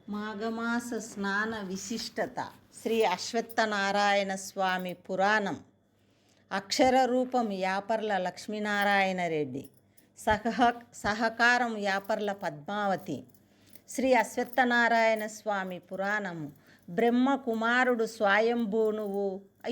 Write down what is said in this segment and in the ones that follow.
మాఘమాస స్నాన విశిష్టత. శ్రీ అశ్వత్థనారాయణ స్వామి పురాణం. అక్షర రూపం యాపర్ల లక్ష్మీనారాయణ రెడ్డి. సహకారం యాపర్ల పద్మావతి. శ్రీ అశ్వత్థనారాయణ స్వామి పురాణము. బ్రహ్మ కుమారుడు స్వయంభూనువు,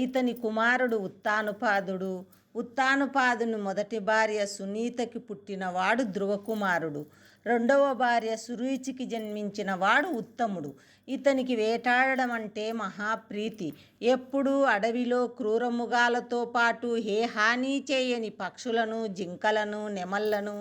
ఇతని కుమారుడు ఉత్తానుపాదుడు. ఉత్తానుపాదుని మొదటి భార్య సునీతకి పుట్టినవాడు ధ్రువకుమారుడు. రెండవ భార్య సురుచికి జన్మించిన వాడు ఉత్తముడు. ఇతనికి వేటాడడం అంటే మహాప్రీతి. ఎప్పుడూ అడవిలో క్రూరముగాలతో పాటు ఏ హాని చేయని పక్షులను, జింకలను, నెమళ్లను,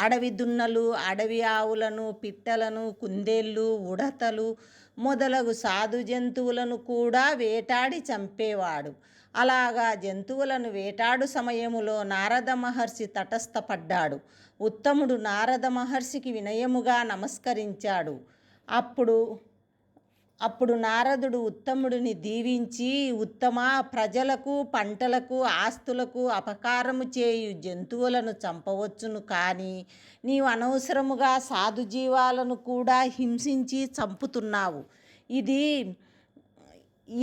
అడవి దున్నలు, అడవి ఆవులను, పిట్టలను, కుందేళ్ళు, ఉడతలు మొదలగు సాధు జంతువులను కూడా వేటాడి చంపేవాడు. అలాగా జంతువులను వేటాడు సమయములో నారద మహర్షి తటస్థపడ్డాడు. ఉత్తముడు నారద మహర్షికి వినయముగా నమస్కరించాడు. అప్పుడు నారదుడు ఉత్తముడిని దీవించి, ఉత్తమ, ప్రజలకు, పంటలకు, ఆస్తులకు అపకారము చేయు జంతువులను చంపవచ్చును, కానీ నీవు అనవసరముగా సాధుజీవాలను కూడా హింసించి చంపుతున్నావు.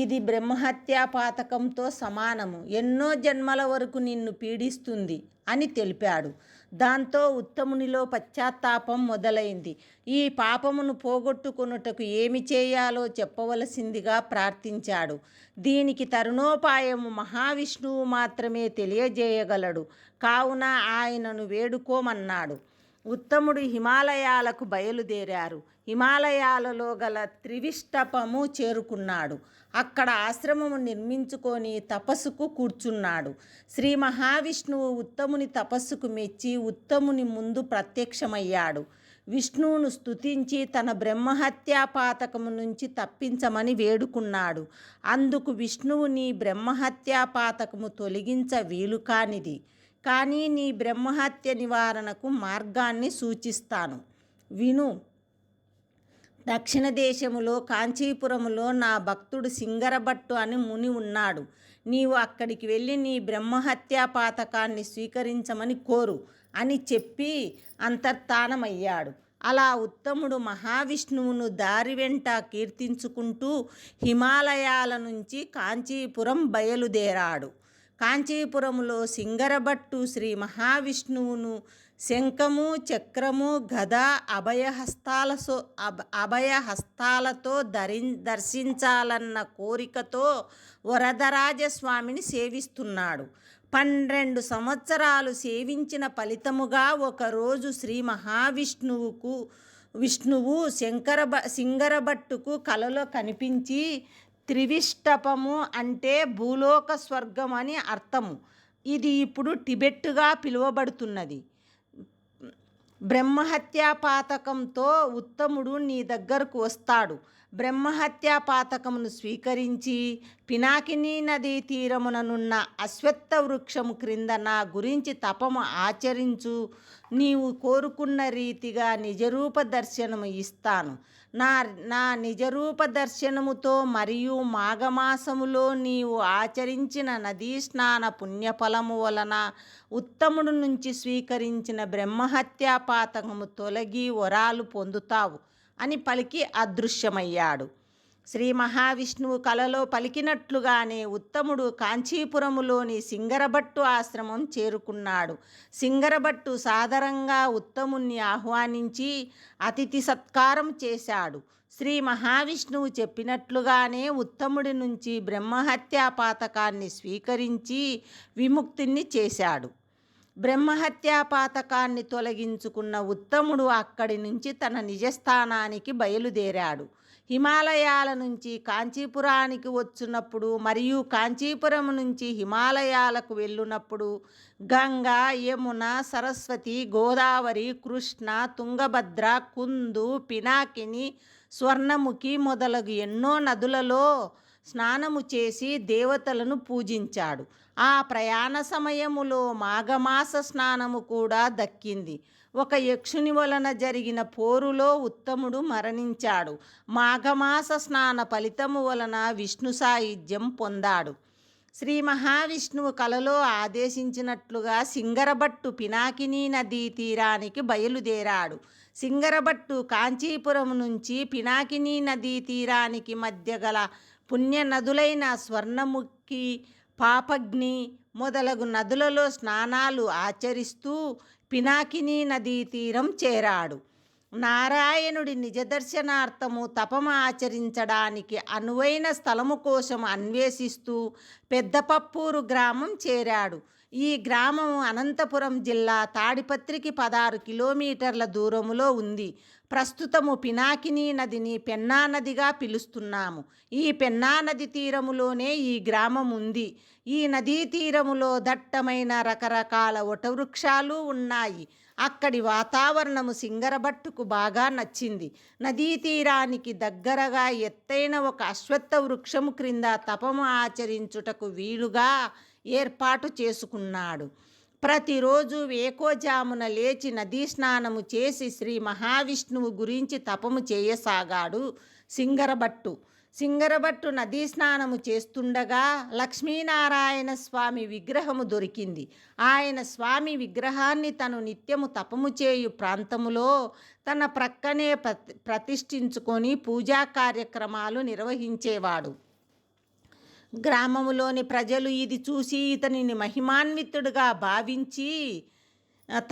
ఇది బ్రహ్మహత్యా పాతకంతో సమానము. ఎన్నో జన్మల వరకు నిన్ను పీడిస్తుంది అని తెలిపాడు. దాంతో ఉత్తమునిలో పశ్చాత్తాపం మొదలైంది. ఈ పాపమును పోగొట్టుకొనుటకు ఏమి చేయాలో చెప్పవలసిందిగా ప్రార్థించాడు. దీనికి తరుణోపాయము మహావిష్ణువు మాత్రమే తెలియజేయగలడు. కావున ఆయనను వేడుకోమన్నాడు. ఉత్తముడు హిమాలయాలకు బయలుదేరారు. హిమాలయాలలో గల త్రివిష్టపము చేరుకున్నాడు. అక్కడ ఆశ్రమము నిర్మించుకొని తపస్సుకు కూర్చున్నాడు. శ్రీ మహావిష్ణువు ఉత్తముని తపస్సుకు మెచ్చి ఉత్తముని ముందు ప్రత్యక్షమయ్యాడు. విష్ణువును స్తుతించి తన బ్రహ్మహత్యా పాతకము నుంచి తప్పించమని వేడుకున్నాడు. అందుకు విష్ణువు, నీ బ్రహ్మహత్యా పాతకము తొలగించ వీలు కానిది, కానీ నీ బ్రహ్మహత్య నివారణకు మార్గాన్ని సూచిస్తాను, విను. దక్షిణ దేశములో కాంచీపురములో నా భక్తుడు సింగరభట్టు అని ముని ఉన్నాడు. నీవు అక్కడికి వెళ్ళి నీ బ్రహ్మహత్యా పాతకాన్ని స్వీకరించమని కోరు అని చెప్పి అంతర్ధానమయ్యాడు. అలా ఉత్తముడు మహావిష్ణువును దారి వెంట కీర్తించుకుంటూ హిమాలయాల నుంచి కాంచీపురం బయలుదేరాడు. కాంచీపురములో సింగరభట్టు శ్రీ మహావిష్ణువును శంఖము, చక్రము, గద, అభయహస్తాలతో దర్శించాలన్న కోరికతో వరదరాజస్వామిని సేవిస్తున్నాడు. 12 సంవత్సరాలు సేవించిన ఫలితముగా ఒకరోజు శ్రీ విష్ణువు సింగరభట్టుకు కలలో కనిపించి, త్రివిష్టపము అంటే భూలోక స్వర్గం అని అర్థము. ఇది ఇప్పుడు టిబెట్టుగా పిలువబడుతున్నది. బ్రహ్మహత్యా పాతకంతో ఉత్తముడు నీ దగ్గరకు వస్తాడు. బ్రహ్మహత్యా పాతకమును స్వీకరించి పినాకినీ నదీ తీరముననున్న అశ్వత్థ వృక్షము క్రింద నా గురించి తపము ఆచరించు. నీవు కోరుకున్న రీతిగా నిజరూప దర్శనము ఇస్తాను. నా నిజరూప దర్శనముతో మరియు మాఘమాసములో నీవు ఆచరించిన నదీ స్నాన పుణ్యఫలము వలన ఉత్తముడు నుంచి స్వీకరించిన బ్రహ్మహత్యా పాతకము తొలగి వరాలు పొందుతావు అని పలికి అదృశ్యమయ్యాడు. శ్రీ మహావిష్ణువు కలలో పలికినట్లుగానే ఉత్తముడు కాంచీపురములోని సింగరభట్టు ఆశ్రమం చేరుకున్నాడు. సింగరభట్టు సాదరంగా ఉత్తముణ్ణి ఆహ్వానించి అతిథి సత్కారం చేశాడు. శ్రీ మహావిష్ణువు చెప్పినట్లుగానే ఉత్తముడి నుంచి బ్రహ్మహత్యా పాతకాన్ని స్వీకరించి విముక్తిని చేశాడు. బ్రహ్మహత్యా పాతకాన్ని తొలగించుకున్న ఉత్తముడు అక్కడి నుంచి తన నిజస్థానానికి బయలుదేరాడు. హిమాలయాల నుంచి కాంచీపురానికి వచ్చినప్పుడు మరియు కాంచీపురం నుంచి హిమాలయాలకు వెళ్ళినప్పుడు గంగా, యమున, సరస్వతి, గోదావరి, కృష్ణ, తుంగభద్ర, కుందు, పినాకిని, స్వర్ణముఖి మొదలగు ఎన్నో నదులలో స్నానము చేసి దేవతలను పూజించాడు. ఆ ప్రయాణ సమయములో మాఘమాస స్నానము కూడా దక్కింది. ఒక యక్షుని వలన జరిగిన పోరులో ఉత్తముడు మరణించాడు. మాఘమాస స్నాన ఫలితము వలన విష్ణు సాయుధ్యం పొందాడు. శ్రీ మహావిష్ణువు కలలో ఆదేశించినట్లుగా సింగరభట్టు పినాకినీ నదీ తీరానికి బయలుదేరాడు. సింగరబట్టు కాంచీపురం నుంచి పినాకినీ నదీ తీరానికి మధ్య గల పుణ్య నదులైన స్వర్ణముఖి, పాపగ్ని మొదలగు నదులలో స్నానాలు ఆచరిస్తూ పినాకినీ నదీ తీరం చేరాడు. నారాయణుడి నిజదర్శనార్థము తపము ఆచరించడానికి అనువైన స్థలము కోసం అన్వేషిస్తూ పెద్దపప్పూరు గ్రామం చేరాడు. ఈ గ్రామం అనంతపురం జిల్లా తాడిపత్రికి 16 కిలోమీటర్ల దూరములో ఉంది. ప్రస్తుతము పినాకినీ నదిని పెన్నా నదిగా పిలుస్తున్నాము. ఈ పెన్నా నది తీరములోనే ఈ గ్రామం ఉంది. ఈ నదీ తీరములో దట్టమైన రకరకాల వటవృక్షాలు ఉన్నాయి. అక్కడి వాతావరణము సింగరబట్టుకు బాగా నచ్చింది. నదీ తీరానికి దగ్గరగా ఎత్తైన ఒక అశ్వత్థ వృక్షము క్రింద తపము ఆచరించుటకు వీలుగా ఏర్పాటు చేసుకున్నాడు. ప్రతిరోజు వేకోజామున లేచి నదీ స్నానము చేసి శ్రీ మహావిష్ణువు గురించి తపము చేయసాగాడు సింగరబట్టు. సింగరబట్టు నదీ స్నానము చేస్తుండగా లక్ష్మీనారాయణ స్వామి విగ్రహము దొరికింది. ఆయన స్వామి విగ్రహాన్ని తను నిత్యము తపము చేయు ప్రాంతములో తన ప్రక్కనే ప్రతిష్ఠించుకొని పూజా కార్యక్రమాలు నిర్వహించేవాడు. గ్రామములోని ప్రజలు ఇది చూసి ఇతనిని మహిమాన్వితుడిగా భావించి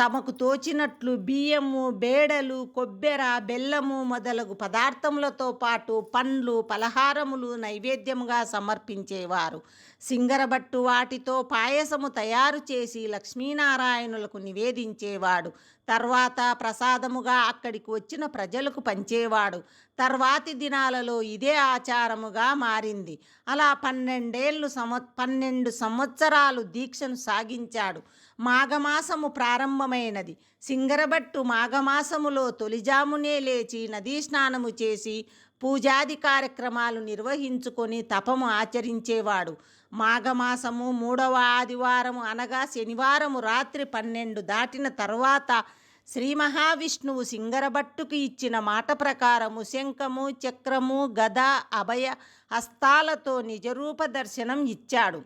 తమకు తోచినట్లు బియ్యము, బేడలు, కొబ్బెర, బెల్లము మొదలగు పదార్థములతో పాటు పండ్లు, పలహారములు నైవేద్యముగా సమర్పించేవారు. సింగరబట్టు వాటితో పాయసము తయారు చేసి లక్ష్మీనారాయణులకు నివేదించేవాడు. తర్వాత ప్రసాదముగా అక్కడికి వచ్చిన ప్రజలకు పంచేవాడు. తర్వాతి దినాలలో ఇదే ఆచారముగా మారింది. అలా 12 సంవత్సరాలు దీక్షను సాగించాడు. మాఘమాసము ప్రారంభమైనది. సింగరబట్టు మాఘమాసములో తొలిజామునే లేచి నదీ స్నానము చేసి పూజాది కార్యక్రమాలు నిర్వహించుకొని తపము ఆచరించేవాడు. మాఘమాసము 3వ ఆదివారము అనగా శనివారము రాత్రి 12 దాటిన తర్వాత శ్రీ మహావిష్ణువు సింగరబట్టుకు ఇచ్చిన మాట ప్రకారము శంఖము, చక్రము, గద, అభయ హస్తాలతో నిజరూప దర్శనం ఇచ్చాడు.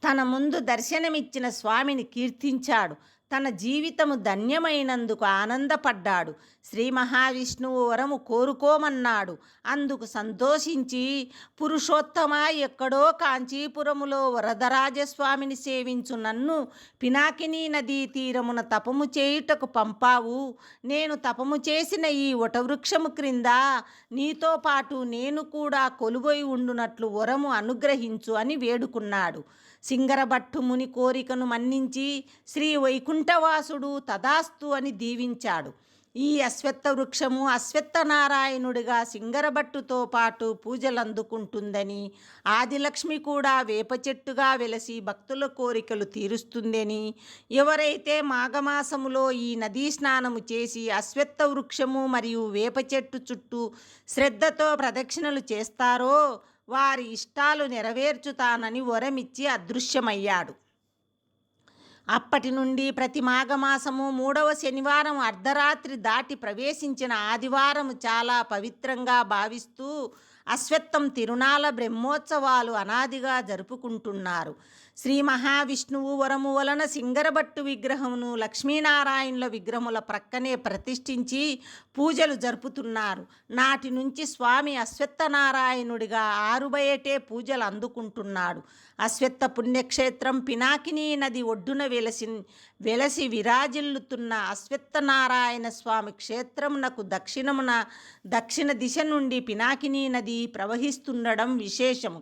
తన ముందు దర్శనమిచ్చిన స్వామిని కీర్తించాడు. తన జీవితము ధన్యమైనందుకు ఆనందపడ్డాడు. శ్రీ మహావిష్ణువు వరము కోరుకోమన్నాడు. అందుకు సంతోషించి పురుషోత్తమ, ఎక్కడో కాంచీపురములో వరదరాజస్వామిని సేవించు నన్ను పినాకినీ నదీ తీరమున తపము చేయుటకు పంపావు. నేను తపము చేసిన ఈ వటవృక్షము క్రింద నీతో పాటు నేను కూడా కొలువై ఉండునట్లు వరము అనుగ్రహించు అని వేడుకున్నాడు. సింగరబట్టు ముని కోరికను మన్నించి శ్రీ వైకుంఠవాసుడు తదాస్తు అని దీవించాడు. ఈ అశ్వత్థ వృక్షము అశ్వత్థనారాయణుడిగా సింగరబట్టుతో పాటు పూజలు అందుకుంటుందని, ఆదిలక్ష్మి కూడా వేప చెట్టుగా వెలసి భక్తుల కోరికలు తీరుస్తుందని, ఎవరైతే మాఘమాసములో ఈ నదీ స్నానము చేసి అశ్వత్థ వృక్షము మరియు వేప చెట్టు చుట్టూ శ్రద్ధతో ప్రదక్షిణలు చేస్తారో వారి ఇష్టాలు నెరవేర్చుతానని వరమిచ్చి అదృశ్యమయ్యాడు. అప్పటి నుండి ప్రతి మాఘమాసము 3వ శనివారం అర్ధరాత్రి దాటి ప్రవేశించిన ఆదివారం చాలా పవిత్రంగా భావిస్తూ అశ్వత్థం తిరునాళ బ్రహ్మోత్సవాలు అనాదిగా జరుపుకుంటున్నారు. శ్రీ మహావిష్ణువు వరము వలన సింగరబట్టు విగ్రహమును లక్ష్మీనారాయణుల విగ్రహముల ప్రక్కనే ప్రతిష్ఠించి పూజలు జరుపుతున్నారు. నాటి నుంచి స్వామి అశ్వత్థనారాయణుడిగా ఆరుబయటే పూజలు అందుకుంటున్నాడు. అశ్వత్థ పుణ్యక్షేత్రం పినాకినీ నది ఒడ్డున వెలసి విరాజిల్లుతున్న అశ్వత్థనారాయణ స్వామి క్షేత్రమునకు దక్షిణ దిశ నుండి పినాకినీ నది ప్రవహిస్తుండడం విశేషము.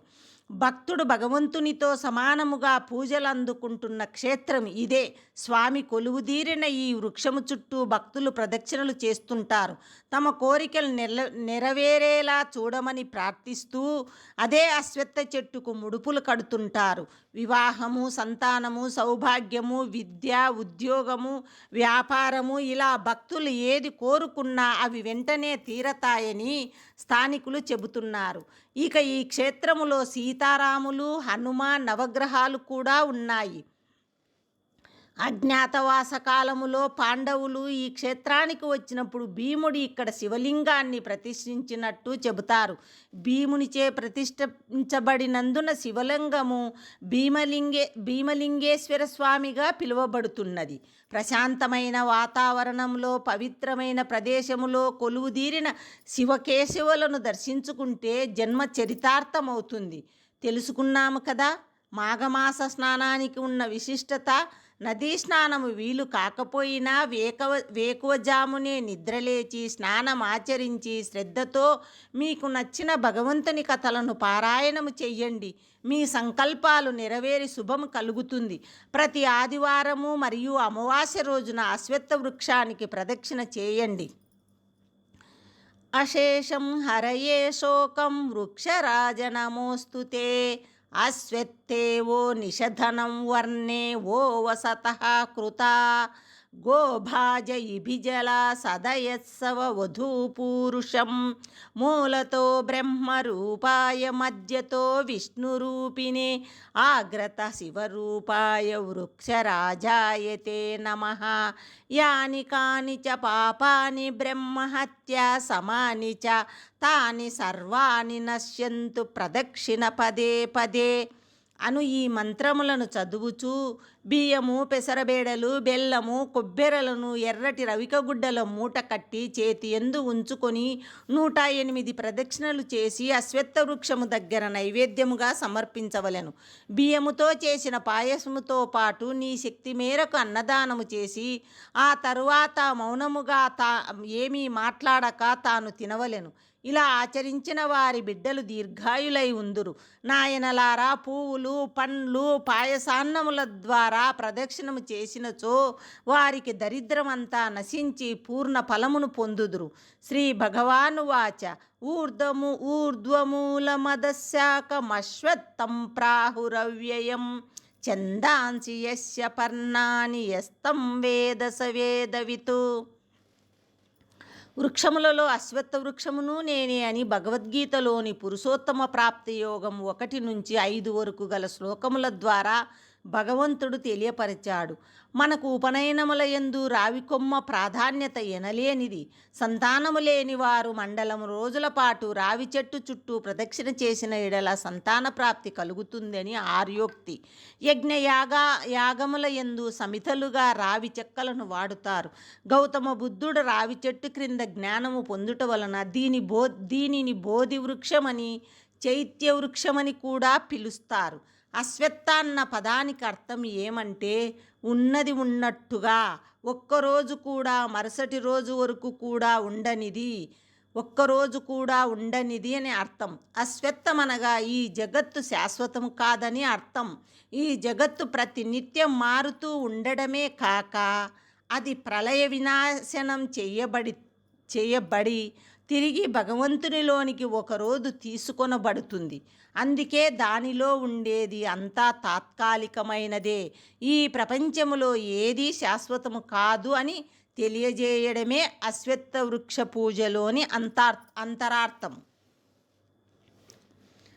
భక్తుడు భగవంతునితో సమానముగా పూజలు అందుకుంటున్న క్షేత్రం ఇదే. స్వామి కొలువుదీరిన ఈ వృక్షము చుట్టూ భక్తులు ప్రదక్షిణలు చేస్తుంటారు. తమ కోరికలు నెరవేరేలా చూడమని ప్రార్థిస్తూ అదే అశ్వత్థ చెట్టుకు ముడుపులు కడుతుంటారు. వివాహము, సంతానము, సౌభాగ్యము, విద్య, ఉద్యోగము, వ్యాపారము ఇలా భక్తులు ఏది కోరుకున్నా అవి వెంటనే తీరతాయని స్థానికులు చెబుతున్నారు. ఇక ఈ క్షేత్రములో సీతారాములు, హనుమాన్ నవగ్రహాలు కూడా ఉన్నాయి. అజ్ఞాతవాస కాలములో పాండవులు ఈ క్షేత్రానికి వచ్చినప్పుడు భీముడు ఇక్కడ శివలింగాన్ని ప్రతిష్ఠించినట్టు చెబుతారు. భీమునిచే ప్రతిష్ఠించబడినందున శివలింగము భీమలింగేశ్వర స్వామిగా పిలువబడుతున్నది. ప్రశాంతమైన వాతావరణంలో పవిత్రమైన ప్రదేశములో కొలువుదీరిన శివకేశవులను దర్శించుకుంటే జన్మ చరితార్థమవుతుంది. తెలుసుకున్నాము కదా మాఘమాస స్నానానికి ఉన్న విశిష్టత. నదీ స్నానము వీలు కాకపోయినా వేకువజామునే నిద్రలేచి స్నానమాచరించి శ్రద్ధతో మీకు నచ్చిన భగవంతుని కథలను పారాయణము చెయ్యండి. మీ సంకల్పాలు నెరవేరి శుభం కలుగుతుంది. ప్రతి ఆదివారము మరియు అమావాస్య రోజున అశ్వత్థ వృక్షానికి ప్రదక్షిణ చేయండి. అశేషం హరయే శోకం వృక్షరాజ నమోస్తుతే. అశ్వత్థేవో నిషధనం వర్ణే ఓ వసతః కృతా. గోభాజ ఇభిజల సదయత్సవ వధూపూరుషం. మూలతో బ్రహ్మరూపాయ మధ్యతో విష్ణురూపిణే. ఆగ్రత శివరూపాయ వృక్షరాజాయతే నమః. యాని కాని చ పాపాని బ్రహ్మహత్యా సమాని చ తాని సర్వాణి నశ్యంతు ప్రదక్షిణ పదే పదే అను ఈ మంత్రములను చదువుచూ బియ్యము, పెసరబేడలు, బెల్లము, కొబ్బెరలను ఎర్రటి రవికగుడ్డల మూట కట్టి చేతి యందు ఉంచుకొని 108 ప్రదక్షిణలు చేసి అశ్వత్థ వృక్షము దగ్గర నైవేద్యముగా సమర్పించవలెను. బియ్యముతో చేసిన పాయసముతో పాటు నీ శక్తి మేరకు అన్నదానము చేసి ఆ తరువాత మౌనముగా ఏమీ మాట్లాడక తాను తినవలెను. ఇలా ఆచరించిన వారి బిడ్డలు దీర్ఘాయులై ఉందురు. నాయనలారా, పువ్వులు, పండ్లు, పాయసాన్నముల ద్వారా ప్రదక్షిణము చేసినచో వారికి దరిద్రమంతా నశించి పూర్ణ ఫలమును పొందుదురు. శ్రీ భగవానువాచ ఊర్ధ్వమూలమదశాకమశ్వత్థం ప్రాహురవ్యయం. ఛందాంసి యస్య పర్ణాని యస్తం వేద స వేదవితు. వృక్షములలో అశ్వత్థ వృక్షమును నేనే అని భగవద్గీతలోని పురుషోత్తమ ప్రాప్తి యోగం 1 నుంచి 5 వరకు గల శ్లోకముల ద్వారా భగవంతుడు తెలియపరిచాడు. మనకు ఉపనయనముల యందు రావికొమ్మ ప్రాధాన్యత ఎనలేనిది. సంతానము లేని వారు మండలం రోజుల పాటు రావి చెట్టు చుట్టూ ప్రదక్షిణ చేసిన ఎడల సంతాన ప్రాప్తి కలుగుతుందని ఆర్యోక్తి. యాగముల యందు సమితలుగా రావి చెక్కలను వాడుతారు. గౌతమ బుద్ధుడు రావి చెట్టు క్రింద జ్ఞానము పొందుట వలన దీనిని బోధి వృక్షమని, చైత్య వృక్షమని కూడా పిలుస్తారు. అశ్వత్థ అన్న పదానికి అర్థం ఏమంటే ఉన్నది ఉన్నట్టుగా, ఒక్కరోజు కూడా మరుసటి రోజు వరకు కూడా ఉండనిది, ఒక్కరోజు కూడా ఉండనిది అని అర్థం. అశ్వత్థమనగా ఈ జగత్తు శాశ్వతము కాదని అర్థం. ఈ జగత్తు ప్రతినిత్యం మారుతూ ఉండడమే కాక అది ప్రళయ వినాశనం చేయబడి తిరిగి భగవంతునిలోనికి ఒకరోజు తీసుకొనబడుతుంది. అందుకే దానిలో ఉండేది అంతా తాత్కాలికమైనదే. ఈ ప్రపంచములో ఏదీ శాశ్వతము కాదు అని తెలియజేయడమే అశ్వత్థ వృక్ష పూజలోని అంతరార్థం.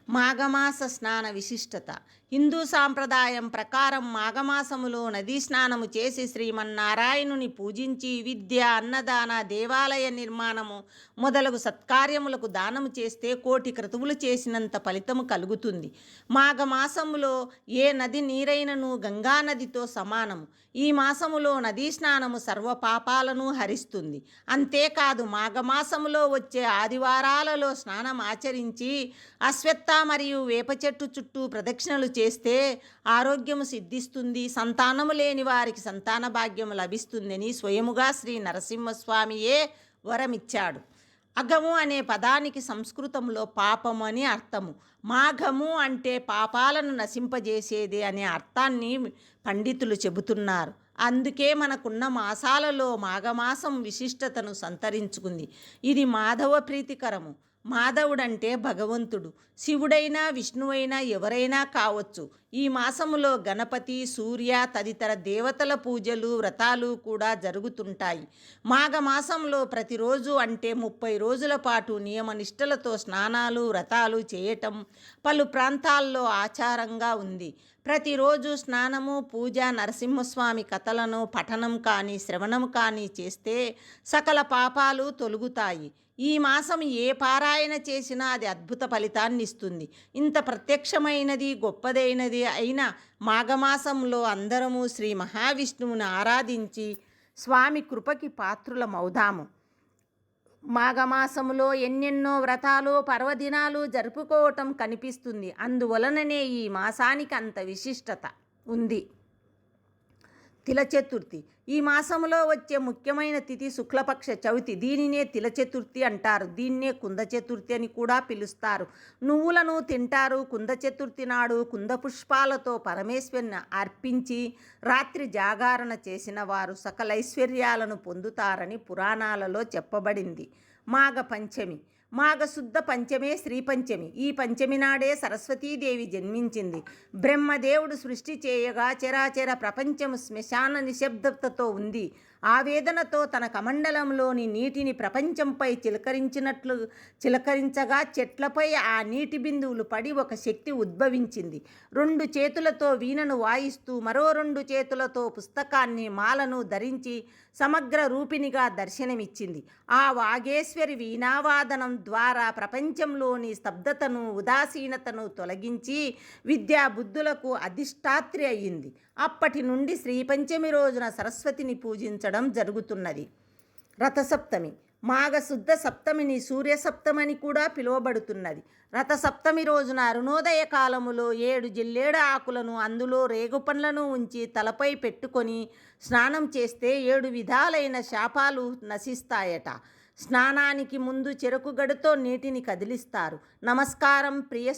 మాఘమాస స్నాన విశిష్టత. హిందూ సాంప్రదాయం ప్రకారం మాఘమాసములో నదీ స్నానము చేసి శ్రీమన్నారాయణుని పూజించి విద్య, అన్నదాన, దేవాలయ నిర్మాణము మొదలగు సత్కార్యములకు దానము చేస్తే 1,000,000 క్రతువులు చేసినంత ఫలితము కలుగుతుంది. మాఘమాసములో ఏ నది నీరైనను గంగానదితో సమానము. ఈ మాసములో నదీ స్నానము సర్వ పాపాలను హరిస్తుంది. అంతేకాదు మాఘమాసములో వచ్చే ఆదివారాలలో స్నానం ఆచరించి అశ్వత్థ మరియు వేప చెట్టు చుట్టూ ప్రదక్షిణలు చేస్తే ఆరోగ్యము సిద్ధిస్తుంది. సంతానము లేని వారికి సంతాన భాగ్యము లభిస్తుందని స్వయముగా శ్రీ నరసింహస్వామియే వరమిచ్చాడు. అఘము అనే పదానికి సంస్కృతంలో పాపము అని అర్థము. మాఘము అంటే పాపాలను నశింపజేసేది అనే అర్థాన్ని పండితులు చెబుతున్నారు. అందుకే మనకున్న మాసాలలో మాఘమాసం విశిష్టతను సంతరించుకుంది. ఇది మాధవ ప్రీతికరము. మాధవుడంటే భగవంతుడు. శివుడైనా విష్ణువైనా ఎవరైనా కావచ్చు. ఈ మాసములో గణపతి, సూర్య తదితర దేవతల పూజలు, వ్రతాలు కూడా జరుగుతుంటాయి. మాఘమాసంలో ప్రతిరోజు అంటే 30 రోజుల పాటు నియమనిష్టలతో స్నానాలు, వ్రతాలు చేయటం పలు ప్రాంతాల్లో ఆచారంగా ఉంది. ప్రతిరోజు స్నానము, పూజ, నరసింహస్వామి కథలను పఠనం కానీ, శ్రవణం కానీ చేస్తే సకల పాపాలు తొలగుతాయి. ఈ మాసం ఏ పారాయణ చేసినా అది అద్భుత ఫలితాన్ని ఇస్తుంది. ఇంత ప్రత్యక్షమైనది, గొప్పదైనది అయిన మాఘమాసంలో అందరము శ్రీ మహావిష్ణువుని ఆరాధించి స్వామి కృపకి పాత్రులమవుదాము. మాఘమాసములో ఎన్నెన్నో వ్రతాలు, పర్వదినాలు జరుపుకోవటం కనిపిస్తుంది. అందువలననే ఈ మాసానికి అంత విశిష్టత ఉంది. తిల చతుర్థి ఈ మాసంలో వచ్చే ముఖ్యమైన తిథి శుక్లపక్ష చవితి. దీనినే తిల చతుర్థి అంటారు. దీన్నే కుంద చతుర్థి అని కూడా పిలుస్తారు. నువ్వులను తింటారు. కుంద చతుర్థి నాడు కుంద పుష్పాలతో పరమేశ్వరుని అర్పించి రాత్రి జాగారణ చేసిన వారు సకలైశ్వర్యాలను పొందుతారని పురాణాలలో చెప్పబడింది. మాఘ పంచమి మాఘశుద్ధ పంచమే శ్రీ పంచమి. ఈ పంచమి నాడే సరస్వతీదేవి జన్మించింది. బ్రహ్మదేవుడు సృష్టి చేయగా చరాచర ప్రపంచము శ్మశాన నిశ్శబ్దతతో ఉంది. ఆవేదనతో తన కమండలంలోని నీటిని ప్రపంచంపై చిలకరించగా చెట్లపై ఆ నీటి బిందువులు పడి ఒక శక్తి ఉద్భవించింది. 2 చేతులతో వీణను వాయిస్తూ మరో 2 చేతులతో పుస్తకాన్ని, మాలను ధరించి సమగ్ర రూపిణిగా దర్శనమిచ్చింది. ఆ వాగేశ్వరి వీణావాదనం ద్వారా ప్రపంచంలోని స్తబ్దతను, ఉదాసీనతను తొలగించి విద్యా బుద్ధులకు అధిష్టాత్రి అయ్యింది. అప్పటి నుండి శ్రీపంచమి రోజున సరస్వతిని పూజించడం జరుగుతున్నది. రథసప్తమి మాఘశుద్ధ సప్తమిని సూర్యసప్తమని కూడా పిలువబడుతున్నది. రథసప్తమి రోజున అరుణోదయ కాలములో 7 జిల్లేడు ఆకులను అందులో రేగుపండ్లను ఉంచి తలపై పెట్టుకొని స్నానం చేస్తే 7 విధాలైన శాపాలు నశిస్తాయట. స్నానానికి ముందు చెరకు గడుతో నీటిని కదిలిస్తారు. నమస్కారం ప్రియ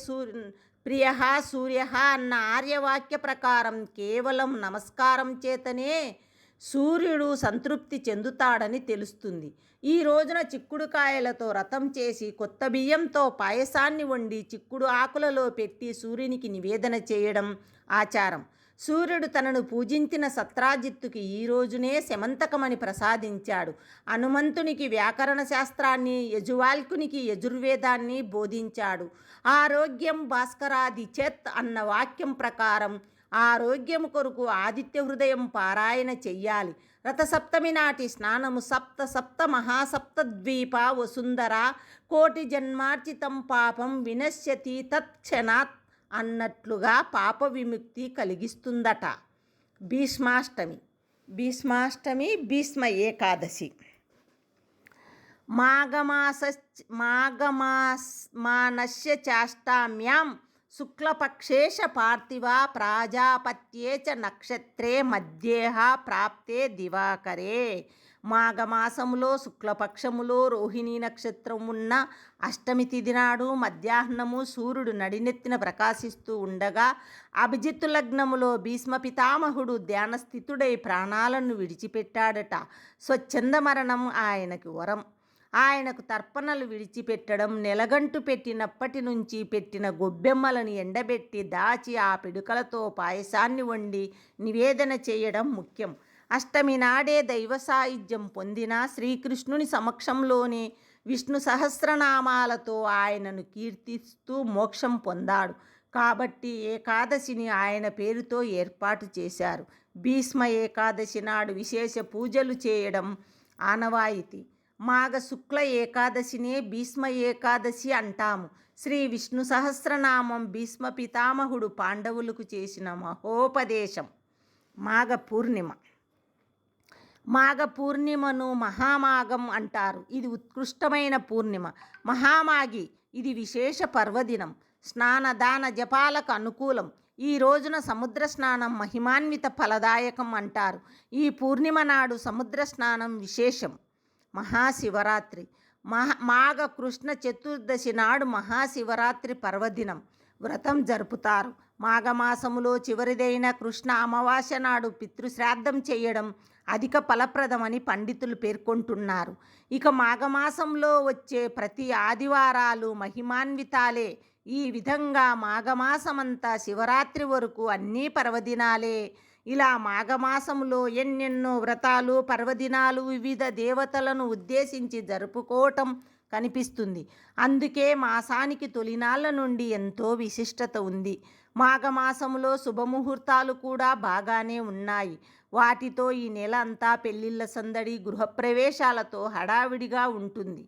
సూర్య అన్న ఆర్యవాక్య ప్రకారం కేవలం నమస్కారం చేతనే సూర్యుడు సంతృప్తి చెందుతాడని తెలుస్తుంది. ఈ రోజున చిక్కుడుకాయలతో రథం చేసి కొత్త బియ్యంతో పాయసాన్ని వండి చిక్కుడు ఆకులలో పెట్టి సూర్యునికి నివేదన చేయడం ఆచారం. సూర్యుడు తనను పూజించిన సత్రాజిత్తుకి ఈ రోజునే శమంతకమని ప్రసాదించాడు. హనుమంతునికి వ్యాకరణ శాస్త్రాన్ని, యజువాల్కునికి యజుర్వేదాన్ని బోధించాడు. ఆరోగ్యం భాస్కరాది చేత్ అన్న వాక్యం ప్రకారం ఆరోగ్యం కొరకు ఆదిత్య హృదయం పారాయణ చెయ్యాలి. రథసప్తమి నాటి స్నానము సప్త మహాసప్తద్వీప వసుంధర కోటి జన్మార్జితం పాపం వినశ్యతి తత్క్షణాత్ అన్నట్లుగా పాప విముక్తి కలిగిస్తుందట. భీష్మాష్టమి భీష్మ ఏకాదశి మాఘమానస్య చాష్టామ్యాం శుక్లపక్షేష పార్థివ ప్రాజాపత్యే చ నక్షత్రే మధ్యేహ ప్రాప్తే దివాకరే. మాఘమాసములో శుక్లపక్షములో రోహిణీ నక్షత్రం ఉన్న అష్టమి తిథి నాడు మధ్యాహ్నము సూర్యుడు నడినెత్తిన ప్రకాశిస్తూ ఉండగా అభిజిత్తు లగ్నములో భీష్మ పితామహుడు ధ్యానస్థితుడై ప్రాణాలను విడిచిపెట్టాడట. స్వచ్ఛంద మరణం ఆయనకి వరం. ఆయనకు తర్పణలు విడిచిపెట్టడం, నెలగంటు పెట్టినప్పటి నుంచి పెట్టిన గొబ్బెమ్మలను ఎండబెట్టి దాచి ఆ పిడుకలతో పాయసాన్ని వండి నివేదన చేయడం ముఖ్యం. అష్టమి నాడే దైవ సాయుధ్యం పొందిన శ్రీకృష్ణుని సమక్షంలోనే విష్ణు సహస్రనామాలతో ఆయనను కీర్తిస్తూ మోక్షం పొందాడు. కాబట్టి ఏకాదశిని ఆయన పేరుతో ఏర్పాటు చేశారు. భీష్మ ఏకాదశి నాడు విశేష పూజలు చేయడం ఆనవాయితీ. మాఘ శుక్ల ఏకాదశినే భీష్మ ఏకాదశి అంటాము. శ్రీ విష్ణు సహస్రనామం భీష్మ పితామహుడు పాండవులకు చేసిన మహోపదేశం. మాఘ పూర్ణిమను మహామాఘం అంటారు. ఇది ఉత్కృష్టమైన పూర్ణిమ. మహామాఘి ఇది విశేష పర్వదినం. స్నానదాన జపాలకు అనుకూలం. ఈ రోజున సముద్ర స్నానం మహిమాన్విత ఫలదాయకం అంటారు. ఈ పూర్ణిమ నాడు సముద్ర స్నానం విశేషం. మహాశివరాత్రి మాఘ కృష్ణ చతుర్దశి నాడు మహాశివరాత్రి పర్వదినం వ్రతం జరుపుతారు. మాఘమాసములో చివరిదైన కృష్ణ అమావాస్య నాడు పితృశ్రాద్ధం చేయడం అధిక ఫలప్రదమని పండితులు పేర్కొంటున్నారు. ఇక మాఘమాసంలో వచ్చే ప్రతి ఆదివారాలు మహిమాన్వితాలే. ఈ విధంగా మాఘమాసమంతా శివరాత్రి వరకు అన్నీ పర్వదినాలే. ఇలా మాఘమాసంలో ఎన్నెన్నో వ్రతాలు, పర్వదినాలు వివిధ దేవతలను ఉద్దేశించి జరుపుకోవటం కనిపిస్తుంది. అందుకే మాసానికి తొలినాళ్ళ నుండి ఎంతో విశిష్టత ఉంది. మాఘమాసంలో శుభముహూర్తాలు కూడా బాగానే ఉన్నాయి. వాటితో ఈ నెల అంతా పెళ్ళిళ్ళ సందడి, గృహప్రవేశాలతో హడావిడిగా ఉంటుంది.